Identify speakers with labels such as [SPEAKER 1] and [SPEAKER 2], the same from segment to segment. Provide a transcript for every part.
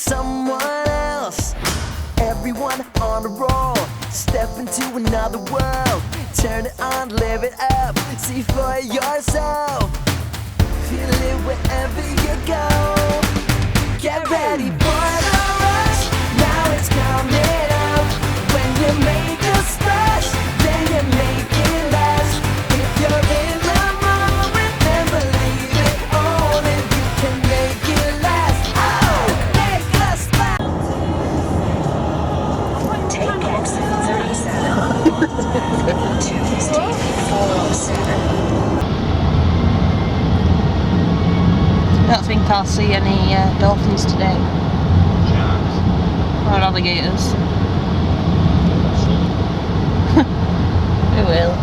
[SPEAKER 1] someone else. Everyone on a roll, step into another world. Turn it on, live it up, see for yourself. Feel it wherever you go. Get ready for the rush, now it's coming up. When you make a splash, then you make it last. If you're in the moment, then believe it, only you can make it last. Oh, make a splash.
[SPEAKER 2] Take exit 37 to State 407.
[SPEAKER 3] I don't think I'll see any dolphins today.
[SPEAKER 4] Sharks.
[SPEAKER 3] Or alligators. We will.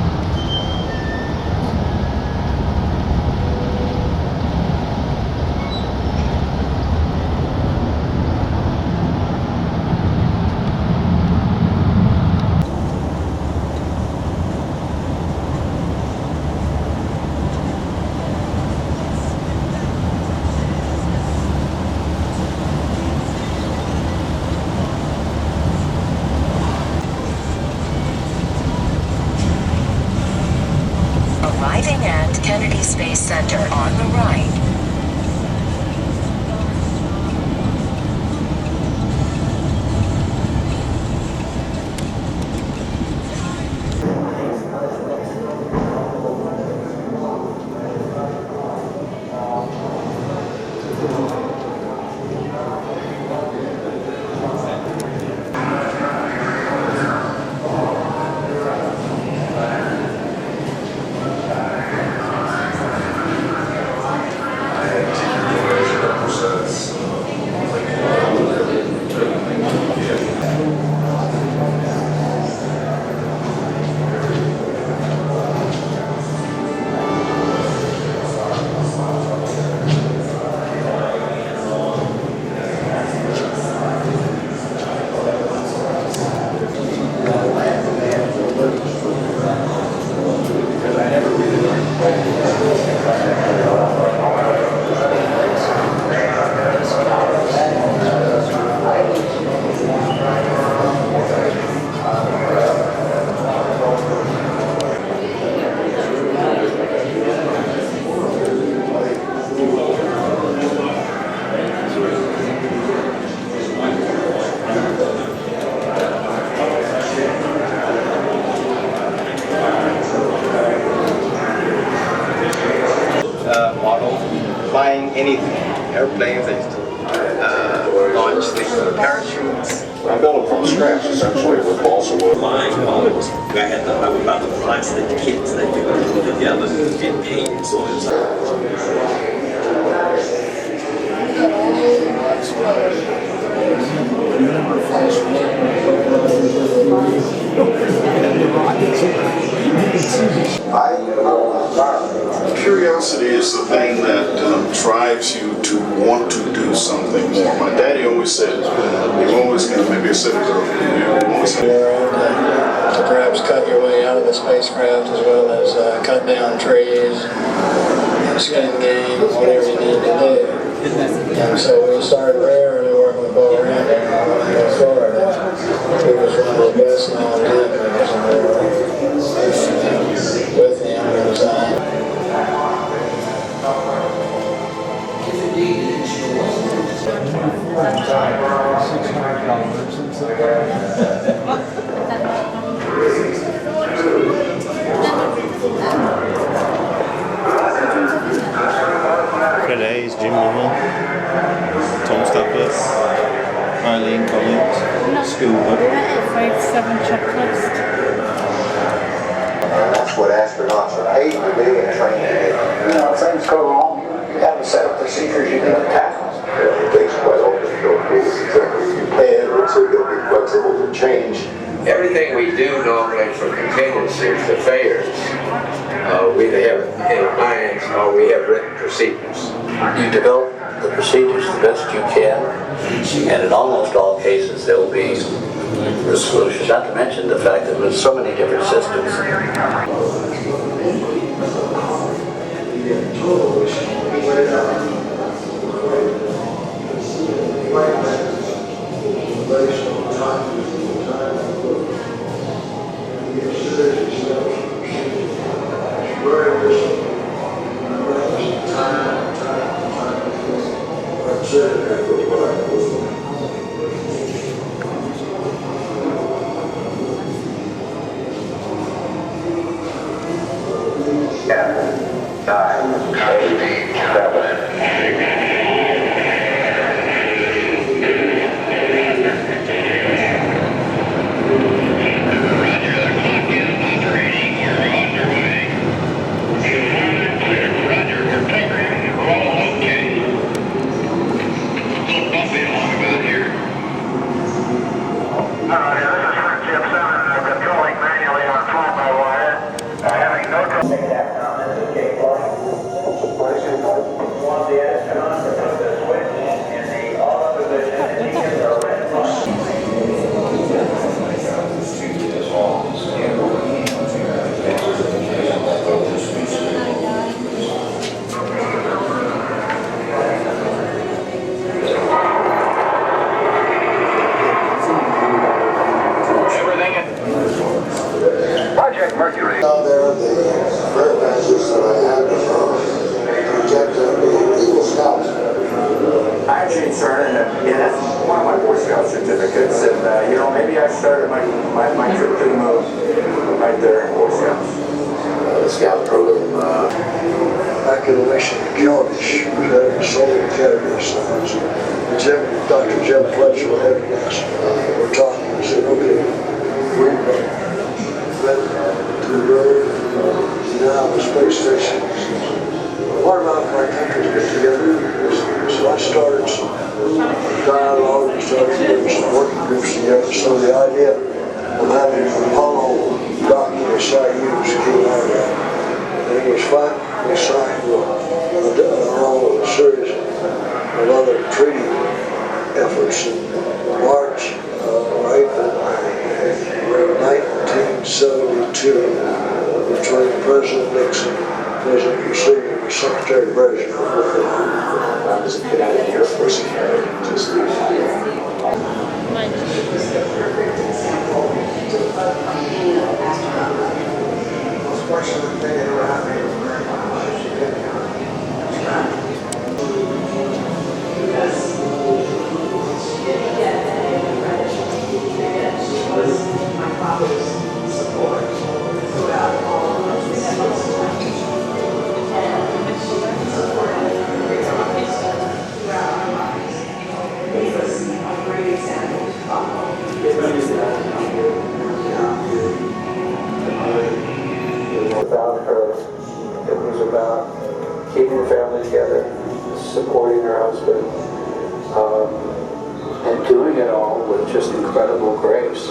[SPEAKER 2] Arriving at Kennedy Space Center on the right.
[SPEAKER 5] Flying anything, airplanes, they used to launch things with parachutes.
[SPEAKER 6] I built it from scratch, essentially, with balsa wood.
[SPEAKER 7] Flying boats, I had to have about the plastic kits that you could put together in paint, so it's
[SPEAKER 6] Curiosity is the thing that drives you to want to do something more. My daddy always said, you've always got, maybe I said it earlier, you always said,
[SPEAKER 8] to perhaps cut your way out of the spacecraft, as well as cut down trees, skin game, whatever you need to do. And so we started rarely working with Bo Randy in Florida. He was one of the best known networks in the world. With him, he was
[SPEAKER 4] Fred Hayes, Jim Mummel, Tom Stafford, Eileen Collins, Scuba.
[SPEAKER 3] 7 chocolates.
[SPEAKER 9] That's what astronauts are paid to do and trained to do. You know, things go wrong. You have a set of procedures you need to tackle.
[SPEAKER 6] it takes quite often to go through exactly you can, so you got to be flexible to change.
[SPEAKER 10] Everything we do normally for contingencies to failures, we either have in minds or we have written procedures.
[SPEAKER 11] You develop the procedures the best you can, and in almost all cases there will be resolutions. Not to mention the fact that there's so many different systems.
[SPEAKER 9] Total controlling manually on fly-by-wire. Having no trouble. Take that comment to J flight. What is it? Want the astronaut to put the switch in the auto position and he can go red. Project Mercury.
[SPEAKER 12] Out there, the prayer passes that I had project being Eagle Scouts.
[SPEAKER 13] I actually started, that's one of my Boy Scout certificates, and you know, maybe I started my trip to the moon right there in Boy Scouts.
[SPEAKER 12] The Scout program, back in the mission to Jellyfish, was having Solar Academy assignments. Dr. Jim Fletcher had us. We're talking, I said, okay, we've been to the road, now the space station. What about if our countries get together? So I started some dialogue and started getting some working groups together. So the idea of having an Apollo docking SIUs came out of that. And it was fun. We signed along with a series of other treaty efforts in March or April of 1972 between President Nixon, President Kennedy, and Secretary Brezhnev. I was a kid out of the Air Force just
[SPEAKER 8] About her, it was about keeping the family together, supporting her husband, and doing it all with just incredible grace.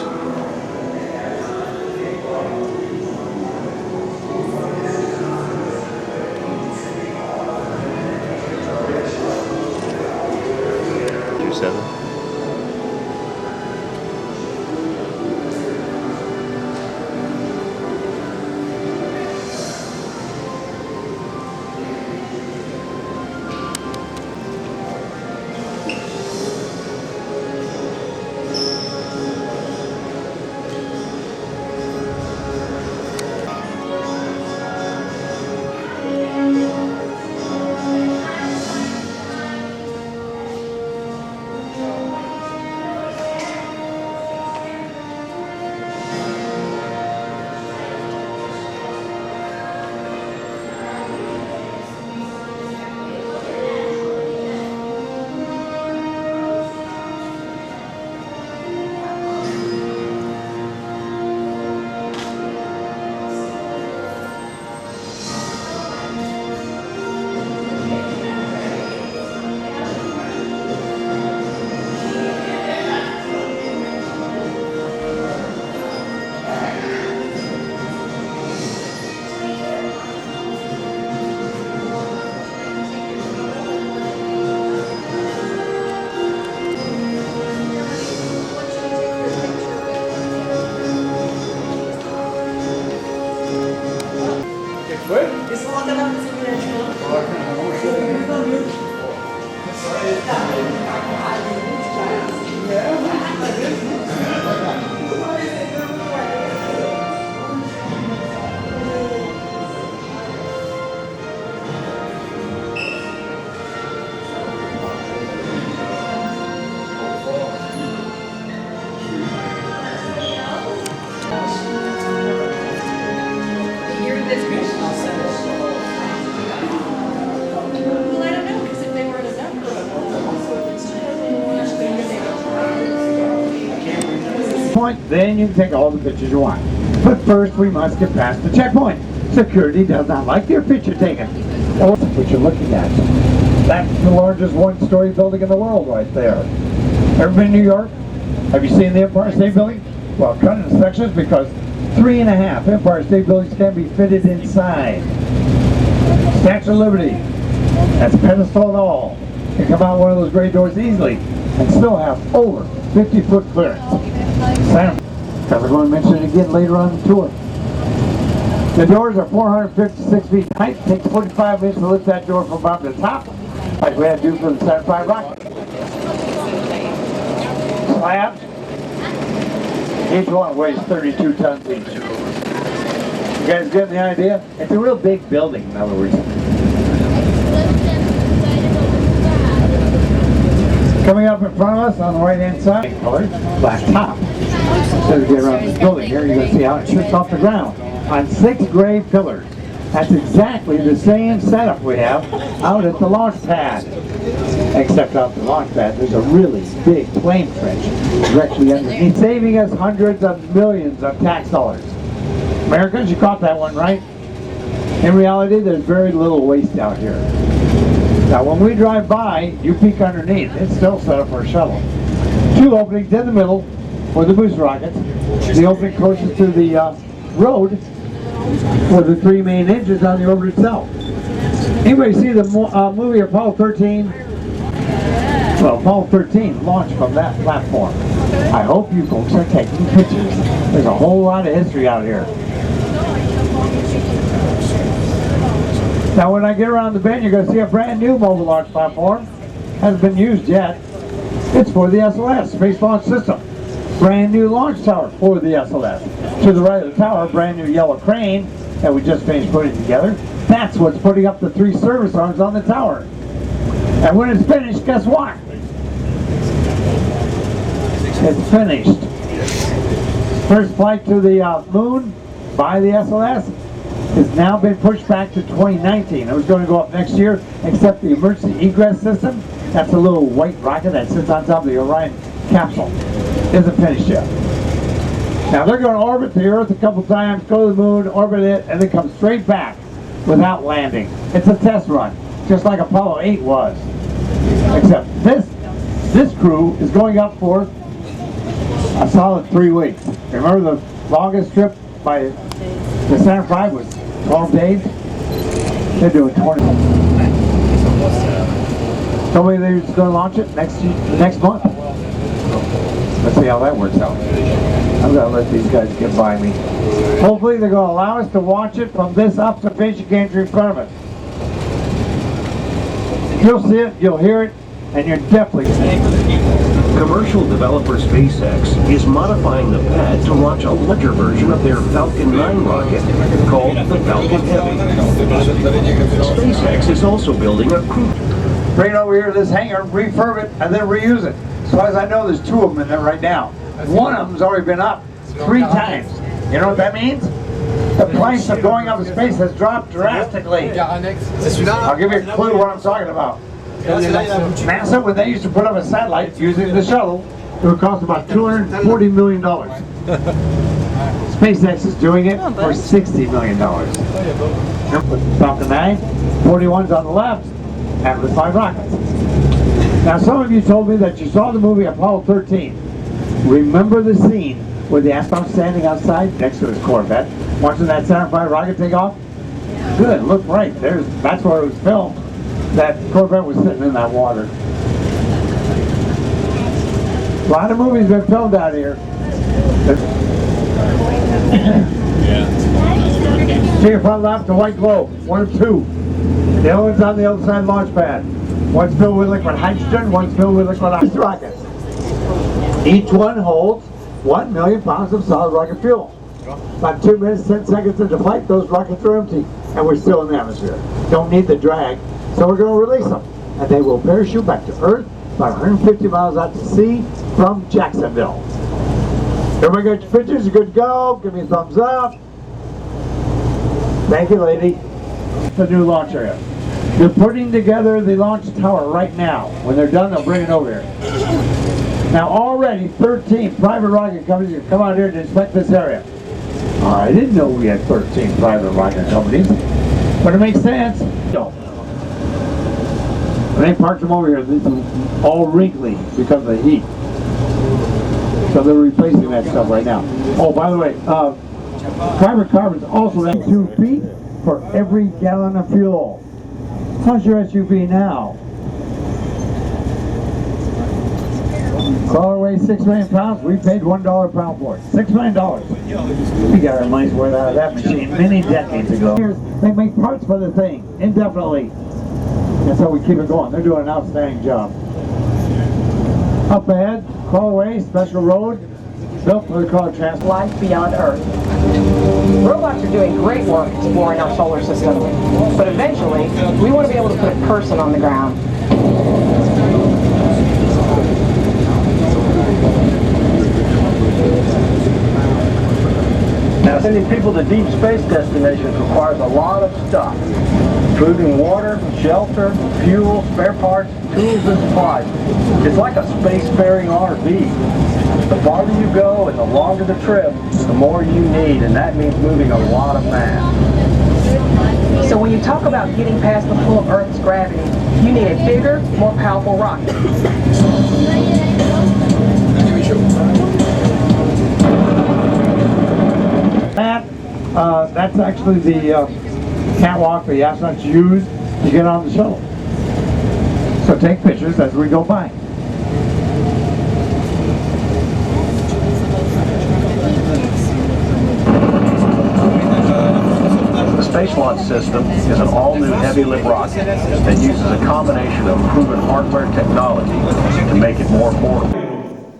[SPEAKER 14] Then you can take all the pictures you want. But first we must get past the checkpoint. Security does not like your picture taken. Or what you're looking at. That's the largest one-story building in the world right there. Ever been to New York? Have you seen the Empire State Building? Well, cut into sections because 3.5 Empire State Buildings can be fitted inside. Statue of Liberty, that's pedestal and all, can come out one of those great doors easily and still have over 50-foot clearance. Because we're going to mention it again later on in the tour. The doors are 456 feet in height. It takes 45 minutes to lift that door from bottom to top, like we had to do for the Saturn V rocket. Slabs, each one weighs 32 tons each. You guys getting the idea? It's a real big building, in other words. Coming up in front of us on the right-hand side, color, black top. So to get around this building here, you're going to see how it sits off the ground on 6 gray pillars. That's exactly the same setup we have out at the launch pad. Except out the launch pad, there's a really big plane trench directly underneath, saving us hundreds of millions of tax dollars. Americans, you caught that one, right? In reality, there's very little waste out here. Now, when we drive by, you peek underneath. It's still set up for a shuttle. 2 openings in the middle for the booster rockets. The opening closest to the road for the 3 main engines on the orbit itself. Anybody see the movie Apollo 13? Well, Apollo 13 launched from that platform. I hope you folks are taking pictures. There's a whole lot of history out here. Now when I get around the bend, you're going to see a brand new mobile launch platform. Hasn't been used yet. It's for the SLS, Space Launch System. Brand new launch tower for the SLS. To the right of the tower, brand new yellow crane that we just finished putting together. That's what's putting up the 3 service arms on the tower. And when it's finished, guess what? It's finished. First flight to the moon by the SLS has now been pushed back to 2019. It was going to go up next year, except the emergency egress system, that's a little white rocket that sits on top of the Orion capsule, isn't finished yet. Now they're going to orbit the Earth a couple times, go to the moon, orbit it, and then come straight back without landing. It's a test run, just like Apollo 8 was. Except this crew is going up for a solid 3 weeks. Remember the longest trip by the Saturn V was 12 days? They're doing 20. Told me they're going to launch it next month. Let's see how that works out. I'm going to let these guys get by me. Hopefully they're going to allow us to watch it from this observation gantry in front of us. You'll see it, you'll hear it, and you're definitely
[SPEAKER 15] Commercial developer SpaceX is modifying the pad to launch a lighter version of their Falcon 9 rocket called the Falcon Heavy. SpaceX is also building a crew.
[SPEAKER 14] Bring it over here to this hangar, refurb it, and then reuse it. As far as I know, there's 2 of them in there right now. One of them's already been up 3 times. You know what that means? The price of going up in space has dropped drastically. I'll give you a clue what I'm talking about. NASA, when they used to put up a satellite using the shuttle, it would cost about $240 million. SpaceX is doing it for $60 million. Falcon 9, 41's on the left, and the 5 rockets. Now some of you told me that you saw the movie Apollo 13. Remember the scene where the astronaut standing outside next to his Corvette, watching that Saturn V rocket take off? Good, look right, that's where it was filmed. That Corvette was sitting in that water. A lot of movies been filmed out here. See your front left, the white globe, 1 of 2. The other one's on the other side launch pad. One's filled with liquid hydrogen, one's filled with liquid oxygen rockets. Each one holds 1 million pounds of solid rocket fuel. About 2 minutes, 10 seconds into flight, those rockets are empty, and we're still in the atmosphere. Don't need the drag, so we're going to release them, and they will parachute back to Earth about 150 miles out to sea from Jacksonville. Everybody got your pictures? You good to go? Give me a thumbs up. Thank you, lady. The new launch area. They're putting together the launch tower right now. When they're done, they'll bring it over here. Now already 13 private rocket companies have come out here to inspect this area. I didn't know we had 13 private rocket companies, but it makes sense. No. When they parked them over here, this is all wrinkly because of the heat. So they're replacing that stuff right now. Oh, by the way, carbon's also at 2 feet for every gallon of fuel. How's your SUV now? Crawler weighs 6 million pounds. We paid $1 a pound for it. $6 million. We got our money's worth out of that machine many decades ago. They make parts for the thing indefinitely. That's how we keep it going. They're doing an outstanding job. Up ahead, Crawler Special Road, built for the car transport.
[SPEAKER 16] Life beyond Earth. Robots are doing great work exploring our solar system, but eventually we want to be able to put a person on the ground.
[SPEAKER 17] Now, sending people to deep space destinations requires a lot of stuff. Food and water, shelter, fuel, spare parts, tools and supplies. It's like a spacefaring RV. The farther you go and the longer the trip, the more you need, and that means moving a lot of mass.
[SPEAKER 16] So when you talk about getting past the pull of Earth's gravity, you need a bigger, more powerful rocket.
[SPEAKER 14] That's actually the catwalk the astronauts use to get on the shuttle. So take pictures as we go by.
[SPEAKER 17] The Space Launch System is an all-new heavy-lift rocket that uses a combination of proven hardware technology to make it more affordable.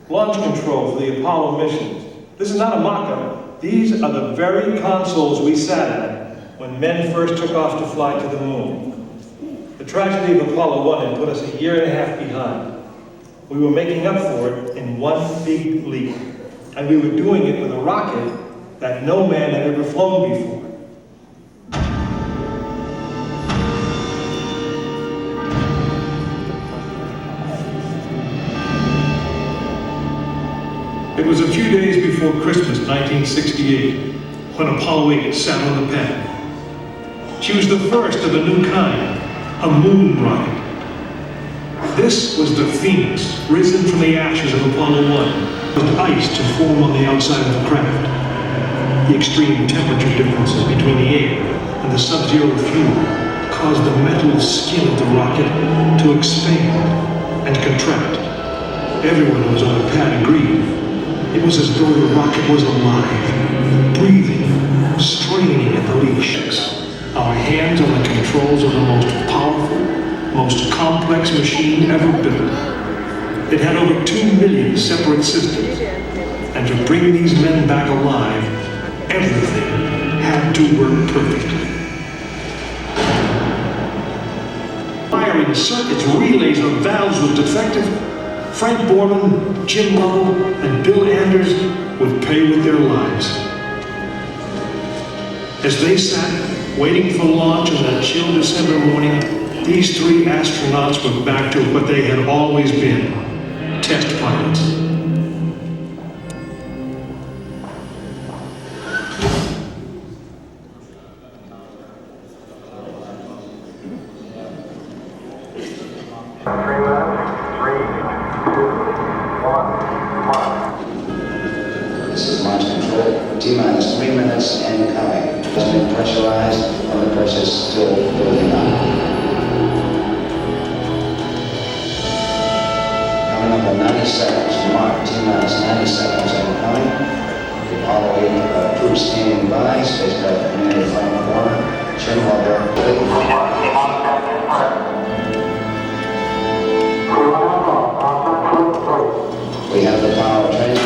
[SPEAKER 18] Launch control for the Apollo missions. This is not a mock-up. These are the very consoles we sat at when men first took off to fly to the moon. The tragedy of Apollo 1 had put us a year and a half behind. We were making up for it in one big leap, and we were doing it with a rocket that no man had ever flown before. It was a few days before Christmas 1968 when Apollo 8 sat on the pad. She was the first of a new kind, a moon rocket. This was the Phoenix, risen from the ashes of Apollo 1, with ice to form on the outside of the craft. The extreme temperature differences between the air and the sub-zero fuel caused the metal skin of the rocket to expand and contract. Everyone who was on the pad agreed. It was as though the rocket was alive, breathing, straining at the leash. Our hands on the controls of the most powerful, most complex machine ever built. It had over 2 million separate systems. And to bring these men back alive, everything had to work perfectly. Wiring circuits, relays, or valves was defective. Frank Borman, Jim Lovell, and Bill Anders would pay with their lives. As they sat, waiting for launch on that chill December morning, these 3 astronauts were back to what they had always been, test pilots.
[SPEAKER 19] This is launch control. T-minus 3 minutes and coming. It's been pressurized and the pressure is still building up. Coming up in 90 seconds. Mark, T-minus 90 seconds and coming. The Apollo 8 crew standing by. Spacecraft commander Frank Borman. Jim Lovell. We have the power train.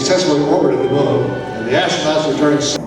[SPEAKER 12] successfully orbited the moon, and the astronauts returned.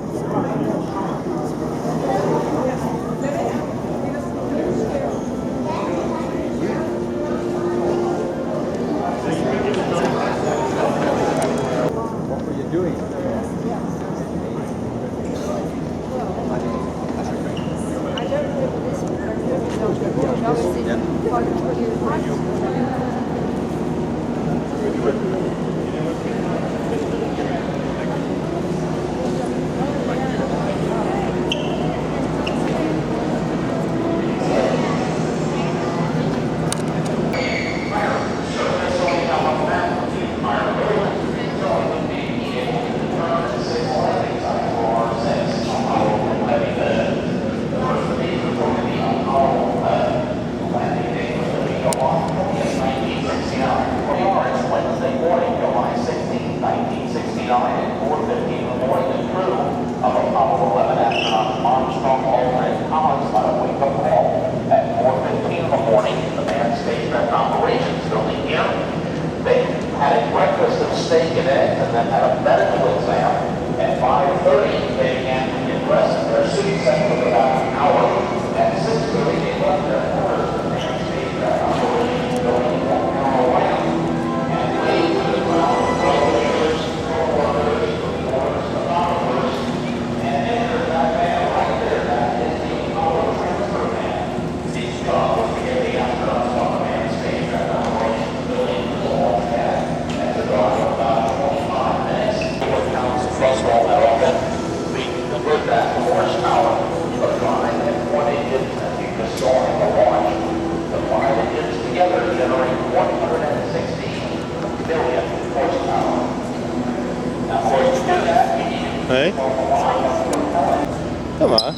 [SPEAKER 4] Hey? Come on.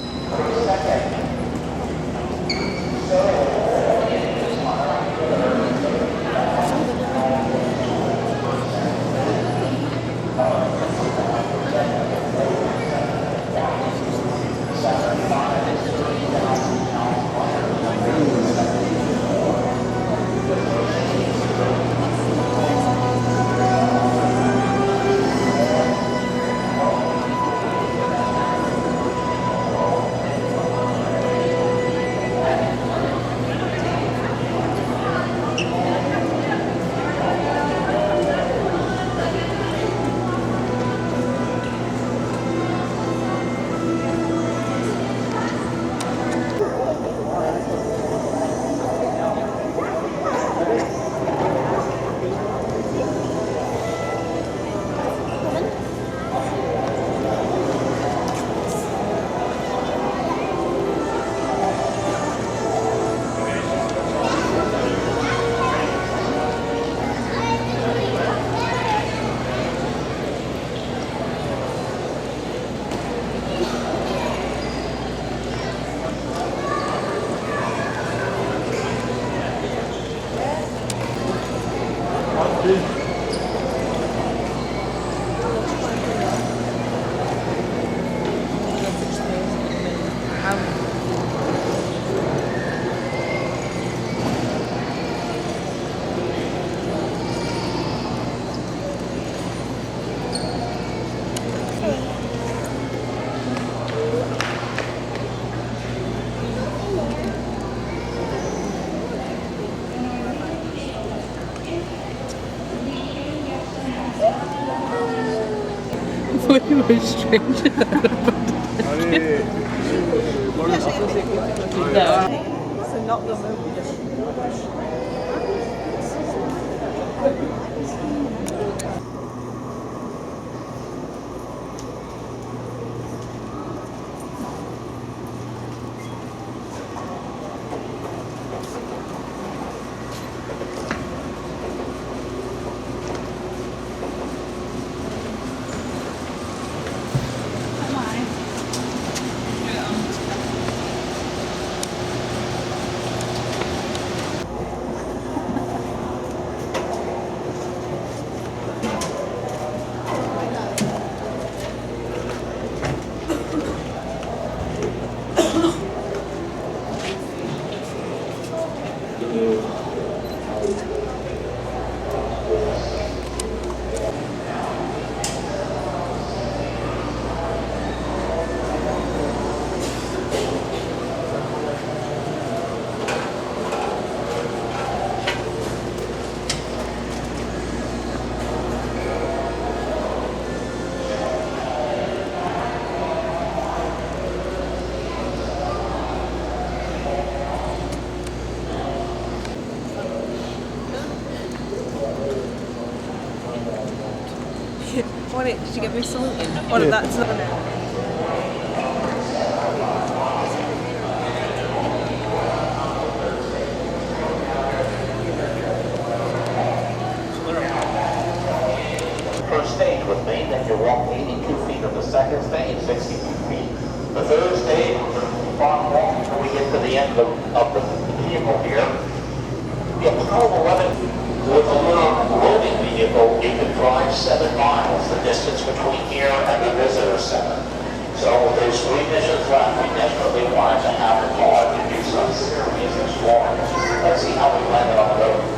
[SPEAKER 3] Muy strange.
[SPEAKER 16] So not the movie, just
[SPEAKER 3] What did you get me saluting? What
[SPEAKER 4] Yeah.
[SPEAKER 3] that's not
[SPEAKER 20] First stage with me, then you walk 82 feet of the second stage, 62 feet. The third stage, we're going to walk until we get to the end of the vehicle here. The Apollo 11, with a little roving vehicle, you can drive 7 miles, the distance between here and the visitor center. So with those 3 missions left, we desperately wanted to have the car to do some serious exploring. Let's see how we landed on the road.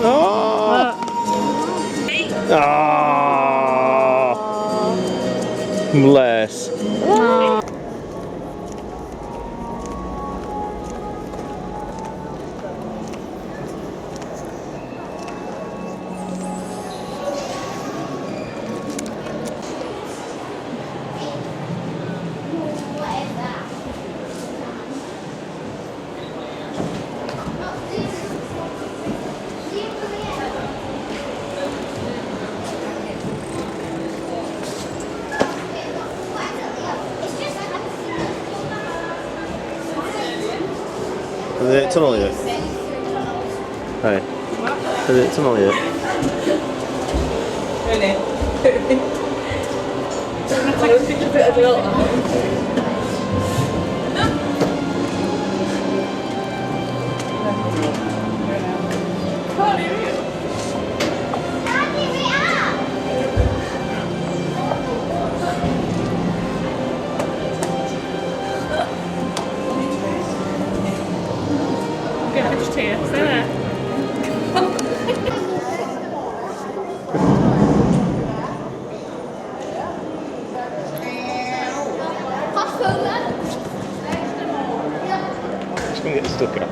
[SPEAKER 4] Oh, bless. 네, 1,000원이요. 네. 네, 1,000원이요.
[SPEAKER 3] 네네.
[SPEAKER 4] Just gonna get stuck up.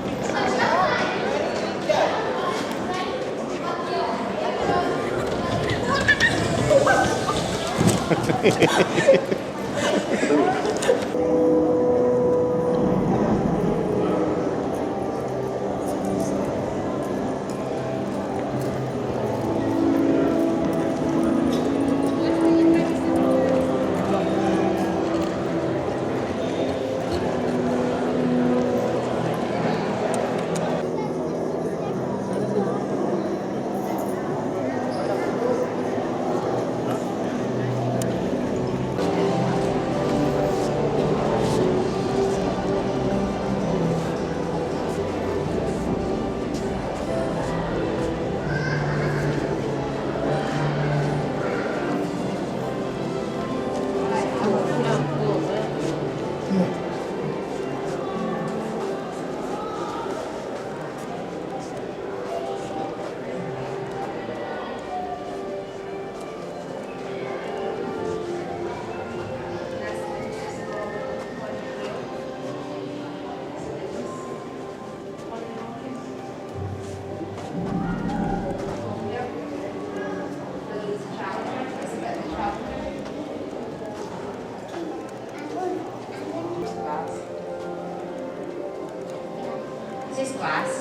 [SPEAKER 2] Is this glass?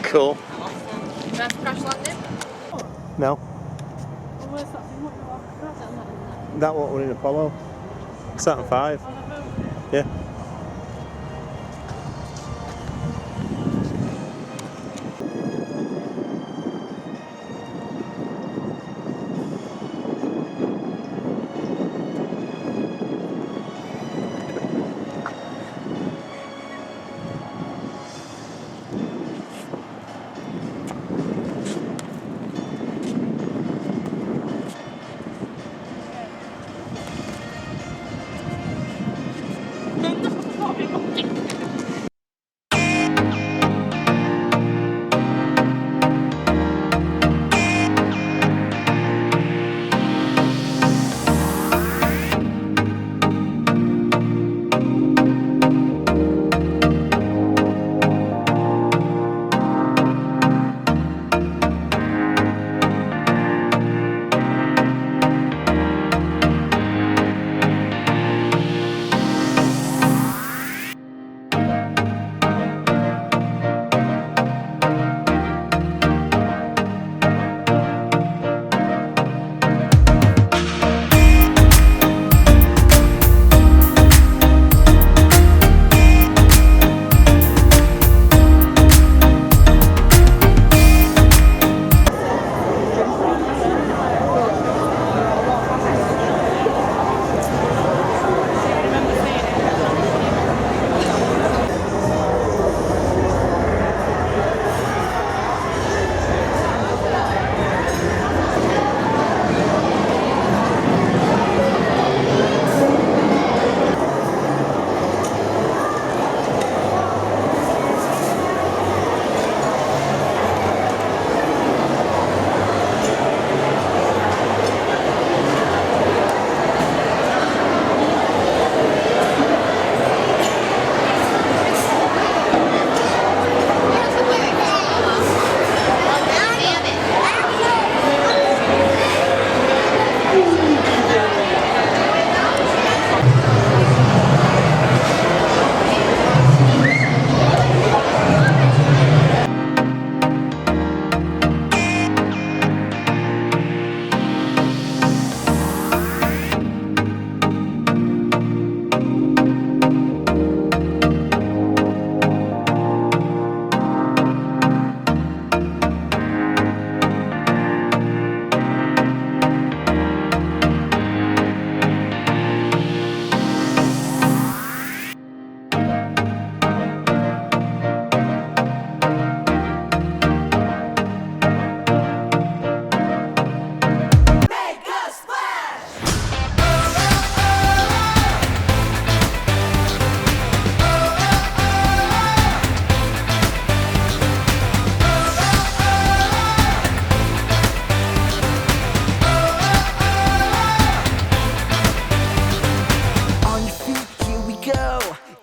[SPEAKER 4] Cool.
[SPEAKER 3] That's crash landing?
[SPEAKER 4] No. That what we're in Apollo. Saturn V. Yeah.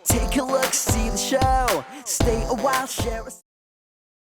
[SPEAKER 1] Take a look, see the show. Stay a while, share a